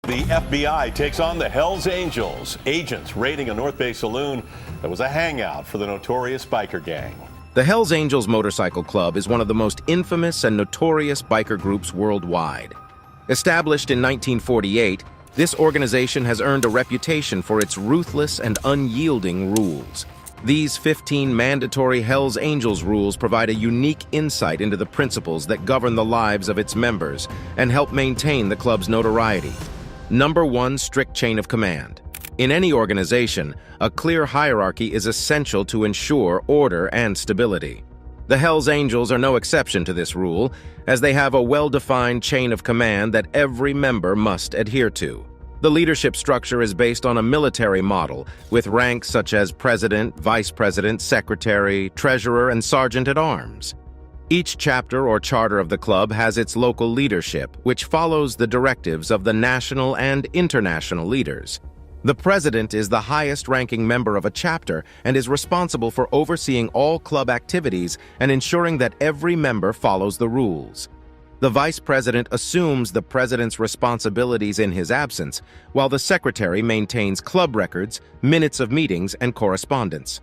The FBI takes on the Hells Angels. Agents raiding a North Bay saloon that was a hangout for the notorious biker gang. The Hells Angels Motorcycle Club is one of the most infamous and notorious biker groups worldwide. Established in 1948, this organization has earned a reputation for its ruthless and unyielding rules. These 15 mandatory Hells Angels rules provide a unique insight into the principles that govern the lives of its members and help maintain the club's notoriety. Number 1, strict chain of command. In any organization, a clear hierarchy is essential to ensure order and stability. The Hells Angels are no exception to this rule, as they have a well-defined chain of command that every member must adhere to. The leadership structure is based on a military model, with ranks such as president, vice president, secretary, treasurer, and sergeant-at-arms. Each chapter or charter of the club has its local leadership, which follows the directives of the national and international leaders. The president is the highest-ranking member of a chapter and is responsible for overseeing all club activities and ensuring that every member follows the rules. The vice president assumes the president's responsibilities in his absence, while the secretary maintains club records, minutes of meetings, and correspondence.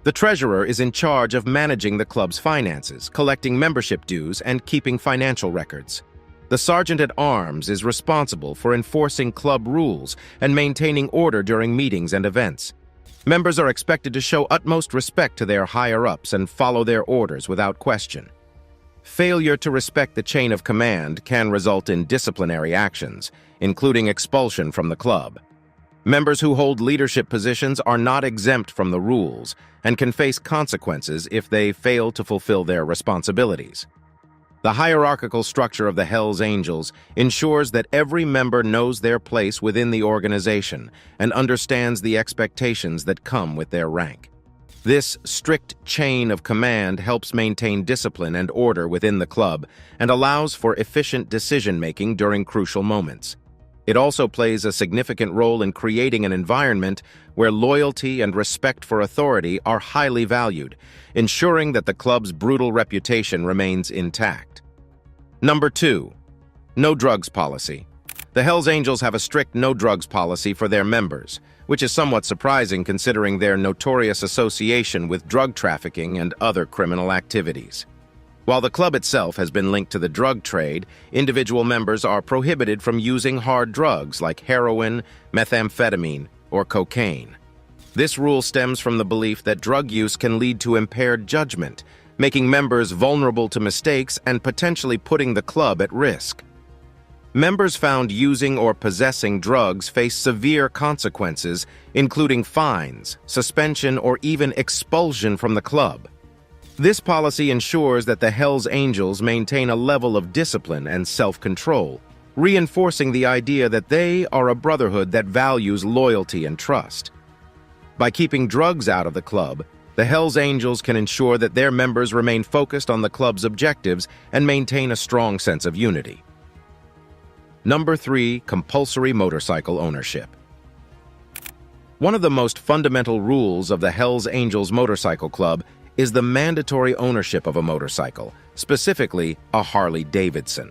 The treasurer is in charge of managing the club's finances, collecting membership dues, and keeping financial records. The sergeant-at-arms is responsible for enforcing club rules and maintaining order during meetings and events. Members are expected to show utmost respect to their higher-ups and follow their orders without question. Failure to respect the chain of command can result in disciplinary actions, including expulsion from the club. Members who hold leadership positions are not exempt from the rules and can face consequences if they fail to fulfill their responsibilities. The hierarchical structure of the Hells Angels ensures that every member knows their place within the organization and understands the expectations that come with their rank. This strict chain of command helps maintain discipline and order within the club and allows for efficient decision-making during crucial moments. It also plays a significant role in creating an environment where loyalty and respect for authority are highly valued, ensuring that the club's brutal reputation remains intact. Number 2, no drugs policy. The Hells Angels have a strict no drugs policy for their members, which is somewhat surprising considering their notorious association with drug trafficking and other criminal activities. While the club itself has been linked to the drug trade, individual members are prohibited from using hard drugs like heroin, methamphetamine, or cocaine. This rule stems from the belief that drug use can lead to impaired judgment, making members vulnerable to mistakes and potentially putting the club at risk. Members found using or possessing drugs face severe consequences, including fines, suspension, or even expulsion from the club. This policy ensures that the Hells Angels maintain a level of discipline and self-control, reinforcing the idea that they are a brotherhood that values loyalty and trust. By keeping drugs out of the club, the Hells Angels can ensure that their members remain focused on the club's objectives and maintain a strong sense of unity. Number 3, compulsory motorcycle ownership. One of the most fundamental rules of the Hells Angels Motorcycle Club is the mandatory ownership of a motorcycle, specifically a Harley-Davidson.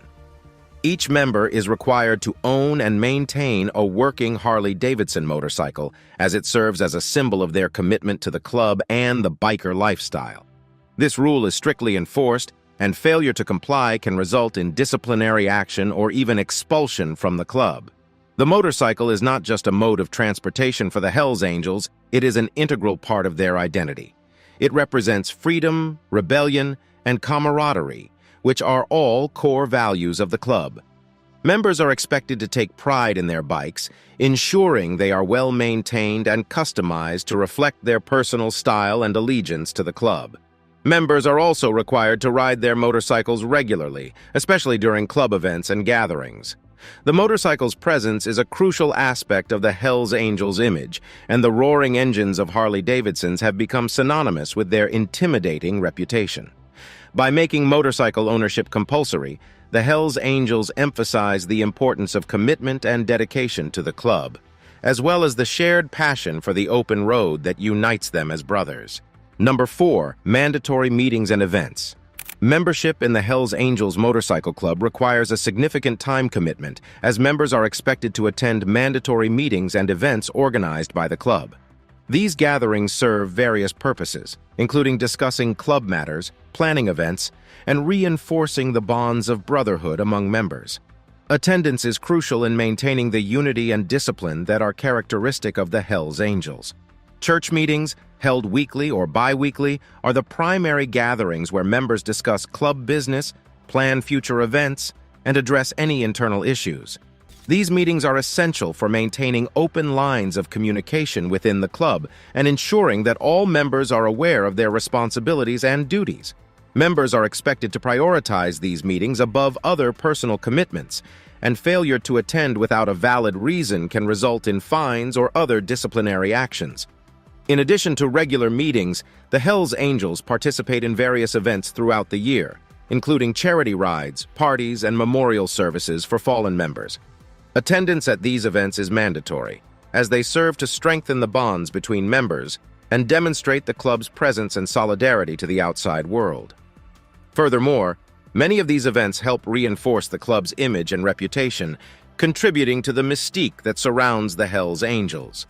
Each member is required to own and maintain a working Harley-Davidson motorcycle, as it serves as a symbol of their commitment to the club and the biker lifestyle. This rule is strictly enforced, and failure to comply can result in disciplinary action or even expulsion from the club. The motorcycle is not just a mode of transportation for the Hells Angels, it is an integral part of their identity. It represents freedom, rebellion, and camaraderie, which are all core values of the club. Members are expected to take pride in their bikes, ensuring they are well maintained and customized to reflect their personal style and allegiance to the club. Members are also required to ride their motorcycles regularly, especially during club events and gatherings. The motorcycle's presence is a crucial aspect of the Hells Angels image, and the roaring engines of Harley-Davidsons have become synonymous with their intimidating reputation. By making motorcycle ownership compulsory, the Hells Angels emphasize the importance of commitment and dedication to the club, as well as the shared passion for the open road that unites them as brothers. Number 4, mandatory meetings and events. Membership in the Hells Angels Motorcycle Club requires a significant time commitment, as members are expected to attend mandatory meetings and events organized by the club. These gatherings serve various purposes, including discussing club matters, planning events, and reinforcing the bonds of brotherhood among members. Attendance is crucial in maintaining the unity and discipline that are characteristic of the Hells Angels. Church meetings, held weekly or bi-weekly, are the primary gatherings where members discuss club business, plan future events, and address any internal issues. These meetings are essential for maintaining open lines of communication within the club and ensuring that all members are aware of their responsibilities and duties. Members are expected to prioritize these meetings above other personal commitments, and failure to attend without a valid reason can result in fines or other disciplinary actions. In addition to regular meetings, the Hells Angels participate in various events throughout the year, including charity rides, parties, and memorial services for fallen members. Attendance at these events is mandatory, as they serve to strengthen the bonds between members and demonstrate the club's presence and solidarity to the outside world. Furthermore, many of these events help reinforce the club's image and reputation, contributing to the mystique that surrounds the Hells Angels.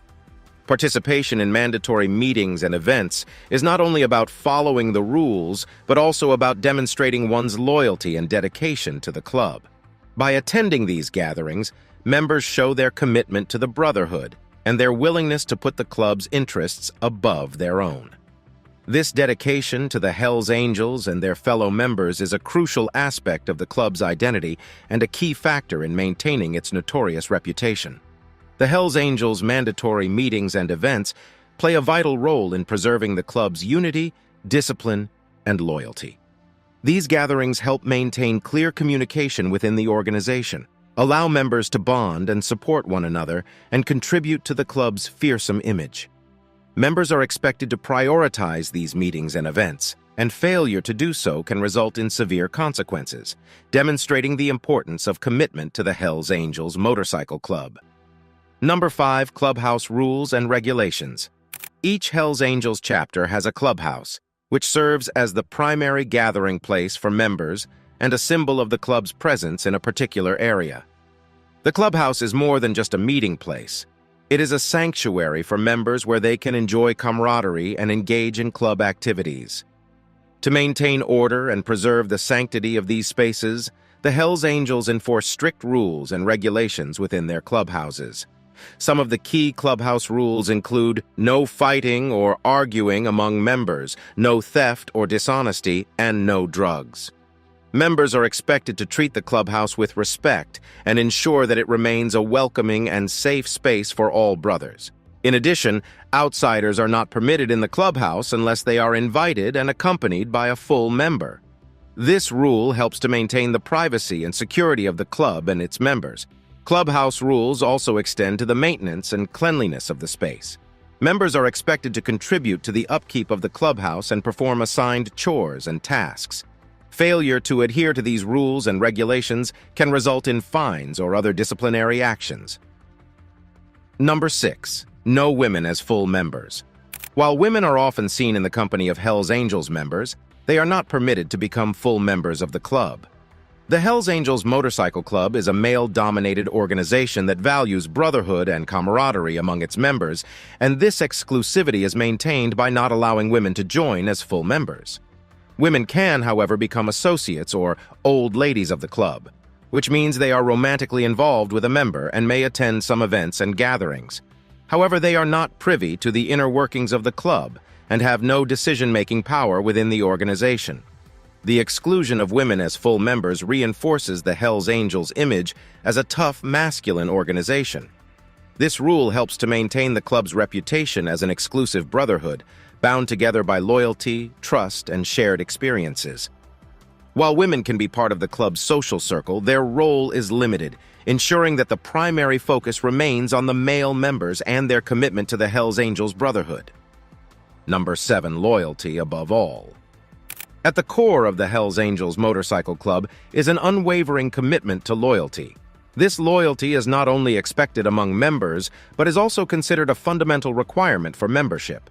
Participation in mandatory meetings and events is not only about following the rules, but also about demonstrating one's loyalty and dedication to the club. By attending these gatherings, members show their commitment to the brotherhood and their willingness to put the club's interests above their own. This dedication to the Hells Angels and their fellow members is a crucial aspect of the club's identity and a key factor in maintaining its notorious reputation. The Hells Angels' mandatory meetings and events play a vital role in preserving the club's unity, discipline, and loyalty. These gatherings help maintain clear communication within the organization, allow members to bond and support one another, and contribute to the club's fearsome image. Members are expected to prioritize these meetings and events, and failure to do so can result in severe consequences, demonstrating the importance of commitment to the Hells Angels Motorcycle Club. Number 5. Clubhouse Rules and Regulations. Each Hells Angels chapter has a clubhouse, which serves as the primary gathering place for members and a symbol of the club's presence in a particular area. The clubhouse is more than just a meeting place. It is a sanctuary for members where they can enjoy camaraderie and engage in club activities. To maintain order and preserve the sanctity of these spaces, the Hells Angels enforce strict rules and regulations within their clubhouses. Some of the key clubhouse rules include no fighting or arguing among members, no theft or dishonesty, and no drugs. Members are expected to treat the clubhouse with respect and ensure that it remains a welcoming and safe space for all brothers. In addition, outsiders are not permitted in the clubhouse unless they are invited and accompanied by a full member. This rule helps to maintain the privacy and security of the club and its members. Clubhouse rules also extend to the maintenance and cleanliness of the space. Members are expected to contribute to the upkeep of the clubhouse and perform assigned chores and tasks. Failure to adhere to these rules and regulations can result in fines or other disciplinary actions. Number 6. No women as full members. While women are often seen in the company of Hells Angels members, they are not permitted to become full members of the club. The Hells Angels Motorcycle Club is a male-dominated organization that values brotherhood and camaraderie among its members, and this exclusivity is maintained by not allowing women to join as full members. Women can, however, become associates or old ladies of the club, which means they are romantically involved with a member and may attend some events and gatherings. However, they are not privy to the inner workings of the club and have no decision-making power within the organization. The exclusion of women as full members reinforces the Hells Angels' image as a tough, masculine organization. This rule helps to maintain the club's reputation as an exclusive brotherhood, bound together by loyalty, trust, and shared experiences. While women can be part of the club's social circle, their role is limited, ensuring that the primary focus remains on the male members and their commitment to the Hells Angels Brotherhood. Number 7. Loyalty above all. At the core of the Hells Angels Motorcycle Club is an unwavering commitment to loyalty. This loyalty is not only expected among members, but is also considered a fundamental requirement for membership.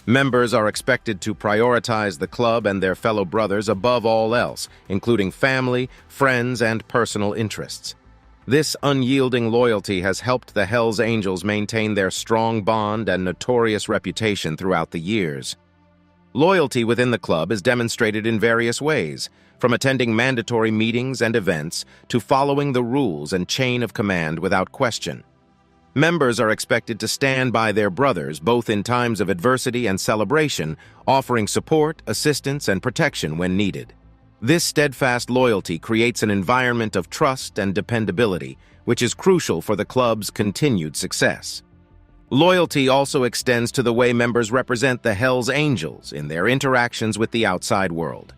Members are expected to prioritize the club and their fellow brothers above all else, including family, friends, and personal interests. This unyielding loyalty has helped the Hells Angels maintain their strong bond and notorious reputation throughout the years. Loyalty within the club is demonstrated in various ways, from attending mandatory meetings and events to following the rules and chain of command without question. Members are expected to stand by their brothers both in times of adversity and celebration, offering support, assistance, and protection when needed. This steadfast loyalty creates an environment of trust and dependability, which is crucial for the club's continued success. Loyalty also extends to the way members represent the Hells Angels in their interactions with the outside world.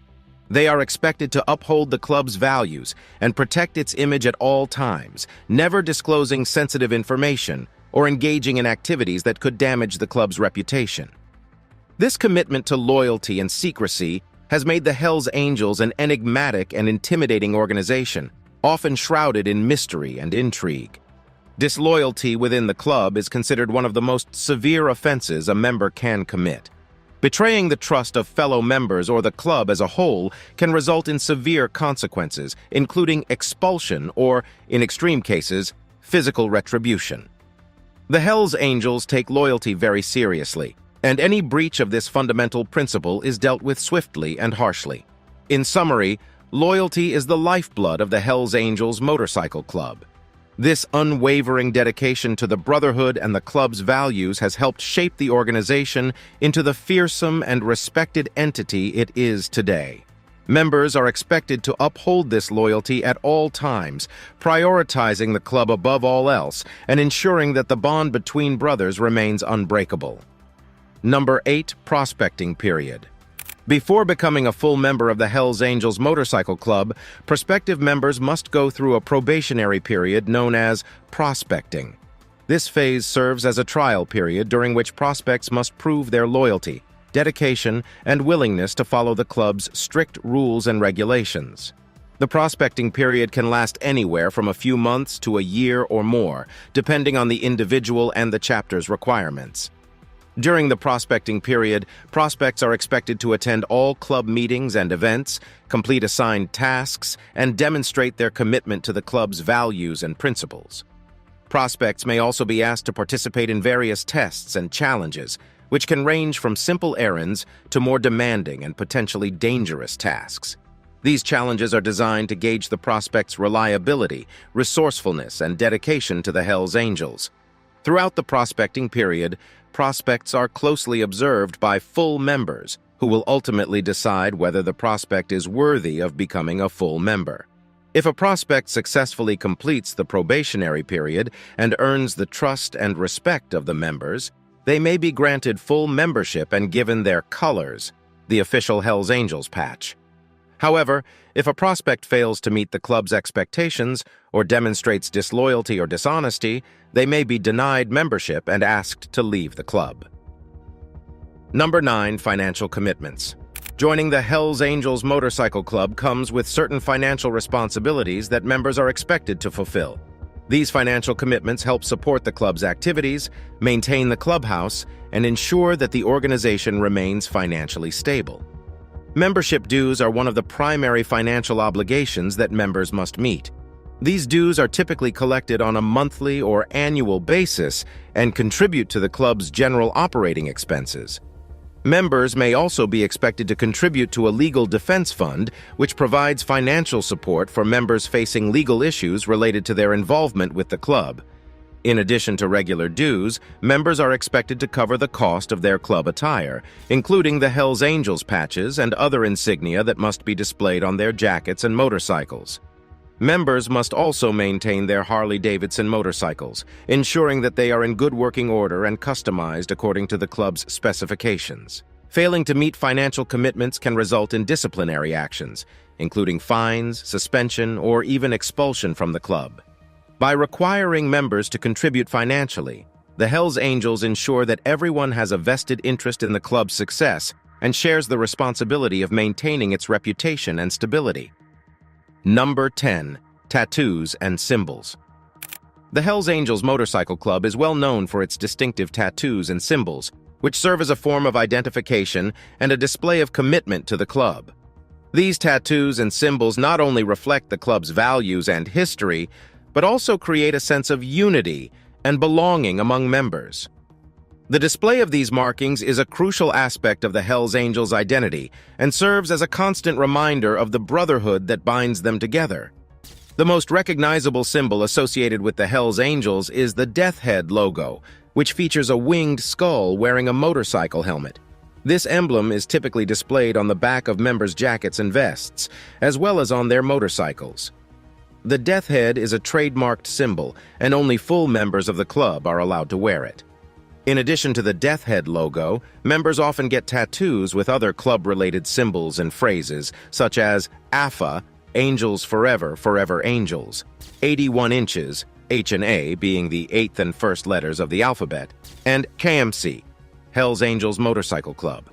They are expected to uphold the club's values and protect its image at all times, never disclosing sensitive information or engaging in activities that could damage the club's reputation. This commitment to loyalty and secrecy has made the Hells Angels an enigmatic and intimidating organization, often shrouded in mystery and intrigue. Disloyalty within the club is considered one of the most severe offenses a member can commit. Betraying the trust of fellow members or the club as a whole can result in severe consequences, including expulsion or, in extreme cases, physical retribution. The Hells Angels take loyalty very seriously, and any breach of this fundamental principle is dealt with swiftly and harshly. In summary, loyalty is the lifeblood of the Hells Angels Motorcycle Club. This unwavering dedication to the brotherhood and the club's values has helped shape the organization into the fearsome and respected entity it is today. Members are expected to uphold this loyalty at all times, prioritizing the club above all else and ensuring that the bond between brothers remains unbreakable. Number 8. Prospecting period. Before becoming a full member of the Hells Angels Motorcycle Club, prospective members must go through a probationary period known as prospecting. This phase serves as a trial period during which prospects must prove their loyalty, dedication, and willingness to follow the club's strict rules and regulations. The prospecting period can last anywhere from a few months to a year or more, depending on the individual and the chapter's requirements. During the prospecting period, prospects are expected to attend all club meetings and events, complete assigned tasks, and demonstrate their commitment to the club's values and principles. Prospects may also be asked to participate in various tests and challenges, which can range from simple errands to more demanding and potentially dangerous tasks. These challenges are designed to gauge the prospect's reliability, resourcefulness, and dedication to the Hells Angels. Throughout the prospecting period, prospects are closely observed by full members, who will ultimately decide whether the prospect is worthy of becoming a full member. If a prospect successfully completes the probationary period and earns the trust and respect of the members, they may be granted full membership and given their colors, the official Hells Angels patch. However, if a prospect fails to meet the club's expectations or demonstrates disloyalty or dishonesty, they may be denied membership and asked to leave the club. Number 9. Financial commitments. Joining the Hells Angels Motorcycle Club comes with certain financial responsibilities that members are expected to fulfill. These financial commitments help support the club's activities, maintain the clubhouse, and ensure that the organization remains financially stable. Membership dues are one of the primary financial obligations that members must meet. These dues are typically collected on a monthly or annual basis and contribute to the club's general operating expenses. Members may also be expected to contribute to a legal defense fund, which provides financial support for members facing legal issues related to their involvement with the club. In addition to regular dues, members are expected to cover the cost of their club attire, including the Hells Angels patches and other insignia that must be displayed on their jackets and motorcycles. Members must also maintain their Harley-Davidson motorcycles, ensuring that they are in good working order and customized according to the club's specifications. Failing to meet financial commitments can result in disciplinary actions, including fines, suspension, or even expulsion from the club. By requiring members to contribute financially, the Hells Angels ensure that everyone has a vested interest in the club's success and shares the responsibility of maintaining its reputation and stability. Number 10. Tattoos and symbols. The Hells Angels Motorcycle Club is well known for its distinctive tattoos and symbols, which serve as a form of identification and a display of commitment to the club. These tattoos and symbols not only reflect the club's values and history, but also create a sense of unity and belonging among members. The display of these markings is a crucial aspect of the Hells Angels' identity and serves as a constant reminder of the brotherhood that binds them together. The most recognizable symbol associated with the Hells Angels is the Death Head logo, which features a winged skull wearing a motorcycle helmet. This emblem is typically displayed on the back of members' jackets and vests, as well as on their motorcycles. The Death Head is a trademarked symbol, and only full members of the club are allowed to wear it. In addition to the Death Head logo, members often get tattoos with other club-related symbols and phrases, such as AFA, Angels Forever, Forever Angels, 81 inches, H and A being the 8th and 1st letters of the alphabet, and KMC, Hells Angels Motorcycle Club.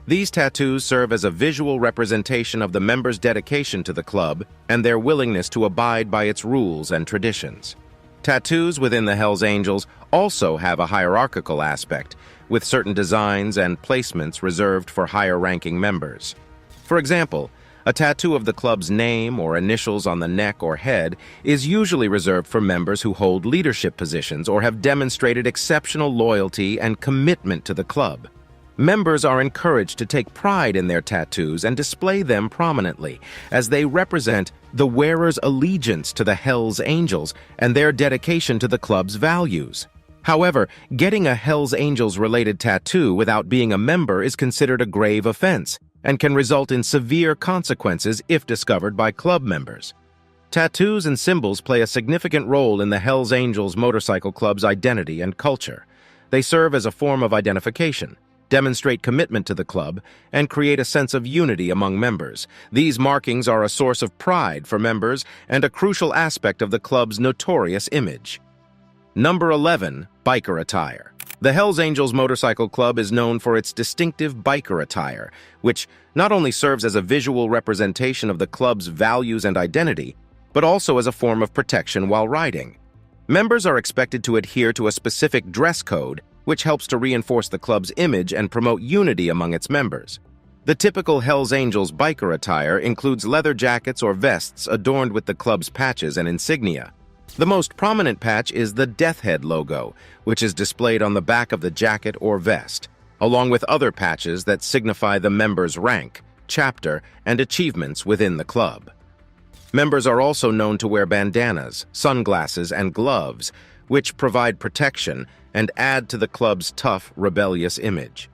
These tattoos serve as a visual representation of the members' dedication to the club and their willingness to abide by its rules and traditions. Tattoos within the Hells Angels also have a hierarchical aspect, with certain designs and placements reserved for higher-ranking members. For example, a tattoo of the club's name or initials on the neck or head is usually reserved for members who hold leadership positions or have demonstrated exceptional loyalty and commitment to the club. Members are encouraged to take pride in their tattoos and display them prominently, as they represent the wearer's allegiance to the Hells Angels and their dedication to the club's values. However, getting a Hells Angels-related tattoo without being a member is considered a grave offense and can result in severe consequences if discovered by club members. Tattoos and symbols play a significant role in the Hells Angels Motorcycle Club's identity and culture. They serve as a form of identification, demonstrate commitment to the club, and create a sense of unity among members. These markings are a source of pride for members and a crucial aspect of the club's notorious image. Number 11. Biker attire. The Hells Angels Motorcycle Club is known for its distinctive biker attire, which not only serves as a visual representation of the club's values and identity, but also as a form of protection while riding. Members are expected to adhere to a specific dress code, which helps to reinforce the club's image and promote unity among its members. The typical Hells Angels biker attire includes leather jackets or vests adorned with the club's patches and insignia. The most prominent patch is the Death Head logo, which is displayed on the back of the jacket or vest, along with other patches that signify the member's rank, chapter, and achievements within the club. Members are also known to wear bandanas, sunglasses, and gloves, which provide protection and add to the club's tough, rebellious image.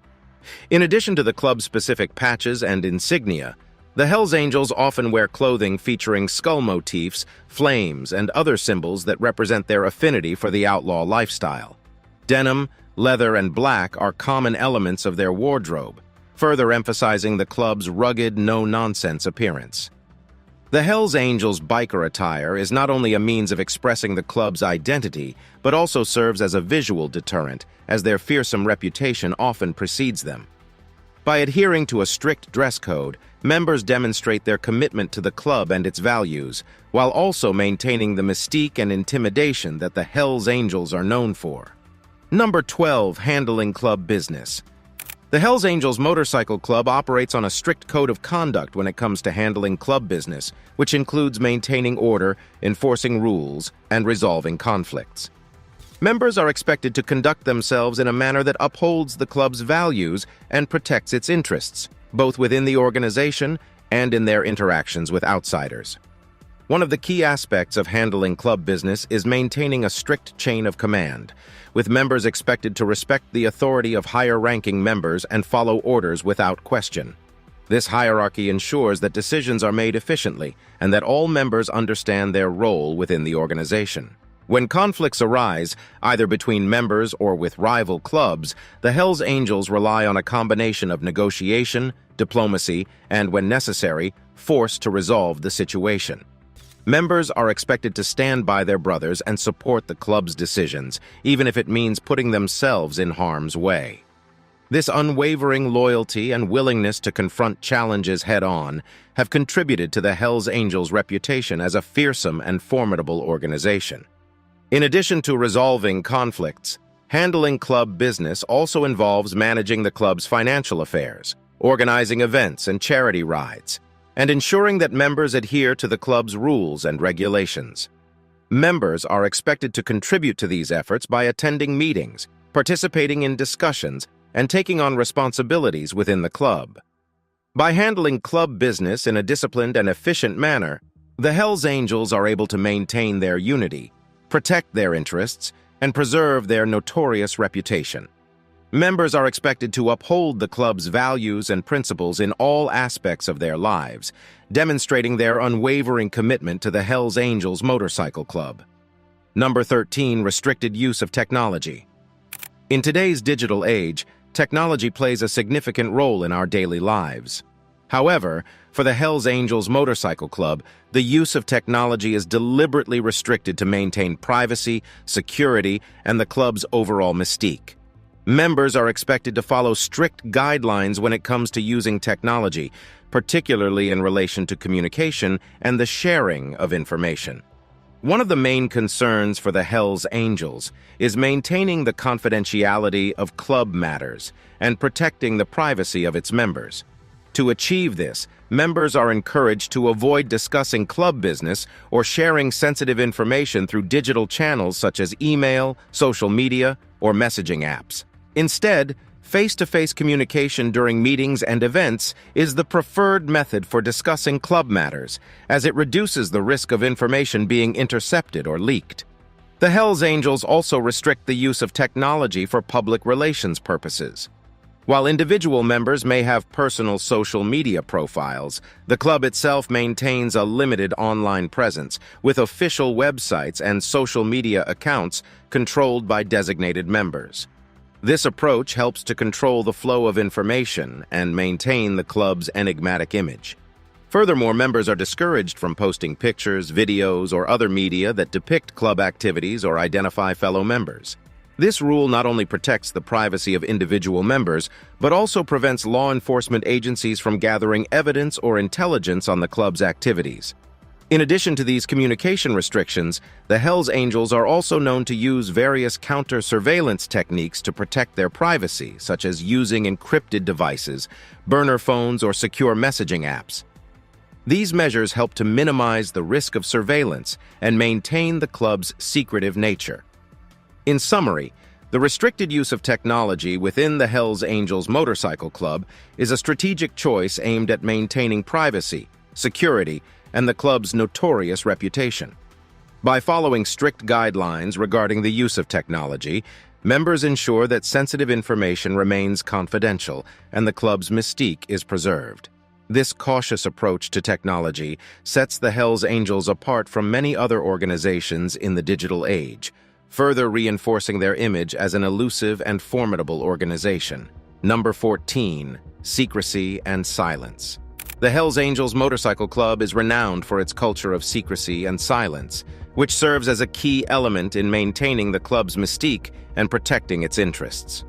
In addition to the club-specific patches and insignia, the Hells Angels often wear clothing featuring skull motifs, flames, and other symbols that represent their affinity for the outlaw lifestyle. Denim, leather, and black are common elements of their wardrobe, further emphasizing the club's rugged, no-nonsense appearance. The Hells Angels biker attire is not only a means of expressing the club's identity, but also serves as a visual deterrent, as their fearsome reputation often precedes them. By adhering to a strict dress code, members demonstrate their commitment to the club and its values, while also maintaining the mystique and intimidation that the Hells Angels are known for. Number 12. Handling club business. The Hells Angels Motorcycle Club operates on a strict code of conduct when it comes to handling club business, which includes maintaining order, enforcing rules, and resolving conflicts. Members are expected to conduct themselves in a manner that upholds the club's values and protects its interests, both within the organization and in their interactions with outsiders. One of the key aspects of handling club business is maintaining a strict chain of command, with members expected to respect the authority of higher-ranking members and follow orders without question. This hierarchy ensures that decisions are made efficiently and that all members understand their role within the organization. When conflicts arise, either between members or with rival clubs, the Hells Angels rely on a combination of negotiation, diplomacy, and, when necessary, force to resolve the situation. Members are expected to stand by their brothers and support the club's decisions, even if it means putting themselves in harm's way. This unwavering loyalty and willingness to confront challenges head-on have contributed to the Hells Angels' reputation as a fearsome and formidable organization. In addition to resolving conflicts, Handling club business also involves managing the club's financial affairs, organizing events and charity rides, and ensuring that members adhere to the club's rules and regulations. Members are expected to contribute to these efforts by attending meetings, participating in discussions, and taking on responsibilities within the club. By handling club business in a disciplined and efficient manner, the Hells Angels are able to maintain their unity, protect their interests, and preserve their notorious reputation. Members are expected to uphold the club's values and principles in all aspects of their lives, demonstrating their unwavering commitment to the Hells Angels Motorcycle Club. Number 13. Restricted use of technology. In today's digital age, technology plays a significant role in our daily lives. However, for the Hells Angels Motorcycle Club, the use of technology is deliberately restricted to maintain privacy, security, and the club's overall mystique. Members are expected to follow strict guidelines when it comes to using technology, particularly in relation to communication and the sharing of information. One of the main concerns for the Hells Angels is maintaining the confidentiality of club matters and protecting the privacy of its members. To achieve this, members are encouraged to avoid discussing club business or sharing sensitive information through digital channels such as email, social media, or messaging apps. Instead, face-to-face communication during meetings and events is the preferred method for discussing club matters, as it reduces the risk of information being intercepted or leaked. The Hells Angels also restrict the use of technology for public relations purposes. While individual members may have personal social media profiles, the club itself maintains a limited online presence, with official websites and social media accounts controlled by designated members. This approach helps to control the flow of information and maintain the club's enigmatic image. Furthermore, members are discouraged from posting pictures, videos, or other media that depict club activities or identify fellow members. This rule not only protects the privacy of individual members, but also prevents law enforcement agencies from gathering evidence or intelligence on the club's activities. In addition to these communication restrictions, the Hells Angels are also known to use various counter-surveillance techniques to protect their privacy, such as using encrypted devices, burner phones, or secure messaging apps. These measures help to minimize the risk of surveillance and maintain the club's secretive nature. In summary, the restricted use of technology within the Hells Angels Motorcycle Club is a strategic choice aimed at maintaining privacy, security, and the club's notorious reputation. By following strict guidelines regarding the use of technology, members ensure that sensitive information remains confidential and the club's mystique is preserved. This cautious approach to technology sets the Hells Angels apart from many other organizations in the digital age, further reinforcing their image as an elusive and formidable organization. Number 14. Secrecy and silence. The Hells Angels Motorcycle Club is renowned for its culture of secrecy and silence, which serves as a key element in maintaining the club's mystique and protecting its interests.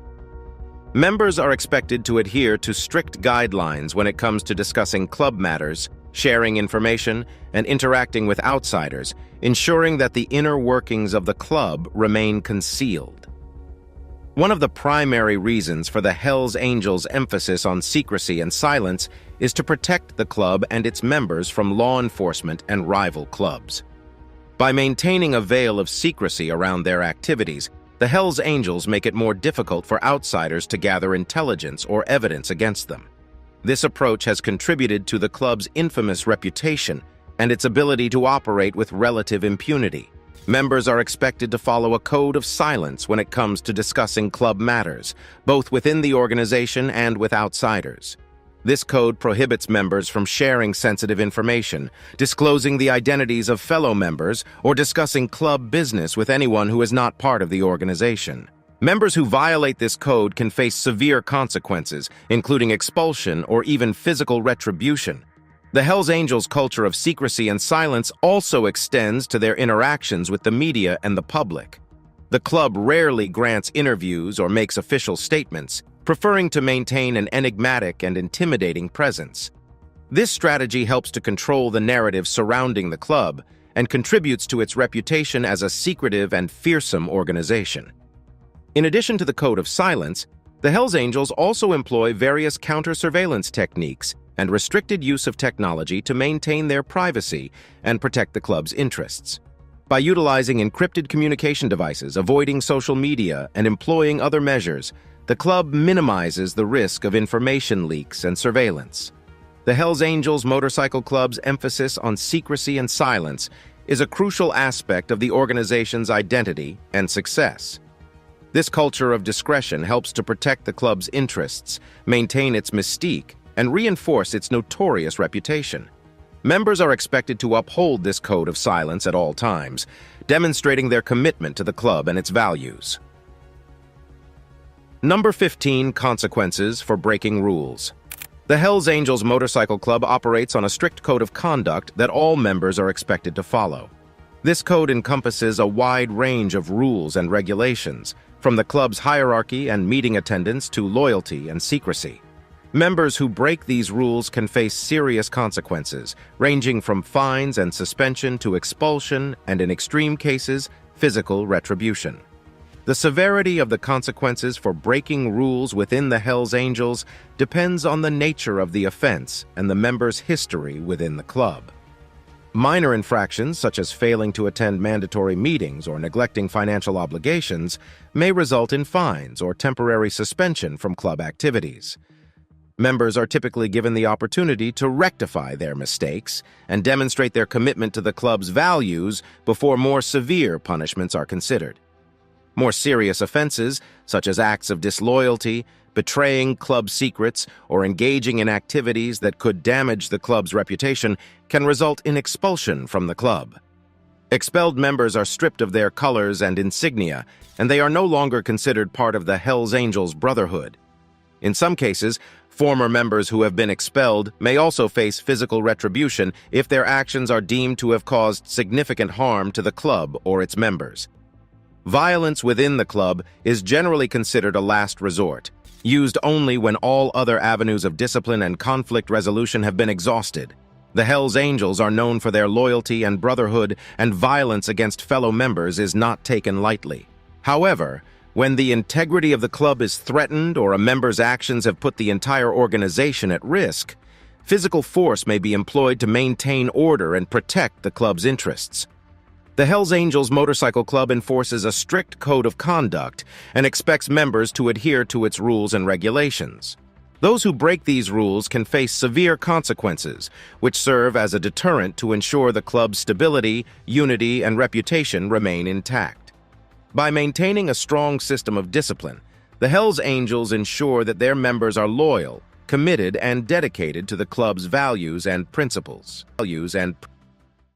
Members are expected to adhere to strict guidelines when it comes to discussing club matters, sharing information, and interacting with outsiders, ensuring that the inner workings of the club remain concealed. One of the primary reasons for the Hells Angels' emphasis on secrecy and silence is to protect the club and its members from law enforcement and rival clubs. By maintaining a veil of secrecy around their activities, the Hells Angels make it more difficult for outsiders to gather intelligence or evidence against them. This approach has contributed to the club's infamous reputation and its ability to operate with relative impunity. Members are expected to follow a code of silence when it comes to discussing club matters, both within the organization and with outsiders. This code prohibits members from sharing sensitive information, disclosing the identities of fellow members, or discussing club business with anyone who is not part of the organization. Members who violate this code can face severe consequences, including expulsion or even physical retribution. The Hells Angels' culture of secrecy and silence also extends to their interactions with the media and the public. The club rarely grants interviews or makes official statements, preferring to maintain an enigmatic and intimidating presence. This strategy helps to control the narrative surrounding the club and contributes to its reputation as a secretive and fearsome organization. In addition to the code of silence, the Hells Angels also employ various counter-surveillance techniques and restricted use of technology to maintain their privacy and protect the club's interests. By utilizing encrypted communication devices, avoiding social media, and employing other measures, the club minimizes the risk of information leaks and surveillance. The Hells Angels Motorcycle Club's emphasis on secrecy and silence is a crucial aspect of the organization's identity and success. This culture of discretion helps to protect the club's interests, maintain its mystique, and reinforce its notorious reputation. Members are expected to uphold this code of silence at all times, demonstrating their commitment to the club and its values. Number 15. Consequences for breaking rules. The Hells Angels Motorcycle Club operates on a strict code of conduct that all members are expected to follow. This code encompasses a wide range of rules and regulations, from the club's hierarchy and meeting attendance to loyalty and secrecy. Members who break these rules can face serious consequences, ranging from fines and suspension to expulsion and, in extreme cases, physical retribution. The severity of the consequences for breaking rules within the Hells Angels depends on the nature of the offense and the member's history within the club. Minor infractions, such as failing to attend mandatory meetings or neglecting financial obligations, may result in fines or temporary suspension from club activities. Members are typically given the opportunity to rectify their mistakes and demonstrate their commitment to the club's values before more severe punishments are considered. More serious offenses, such as acts of disloyalty, betraying club secrets, or engaging in activities that could damage the club's reputation, can result in expulsion from the club. Expelled members are stripped of their colors and insignia, and they are no longer considered part of the Hells Angels Brotherhood. In some cases, former members who have been expelled may also face physical retribution if their actions are deemed to have caused significant harm to the club or its members. Violence within the club is generally considered a last resort, used only when all other avenues of discipline and conflict resolution have been exhausted. The Hells Angels are known for their loyalty and brotherhood, and violence against fellow members is not taken lightly. However, when the integrity of the club is threatened or a member's actions have put the entire organization at risk, physical force may be employed to maintain order and protect the club's interests. The Hells Angels Motorcycle Club enforces a strict code of conduct and expects members to adhere to its rules and regulations. Those who break these rules can face severe consequences, which serve as a deterrent to ensure the club's stability, unity, and reputation remain intact. By maintaining a strong system of discipline, the Hells Angels ensure that their members are loyal, committed, and dedicated to the club's values and principles.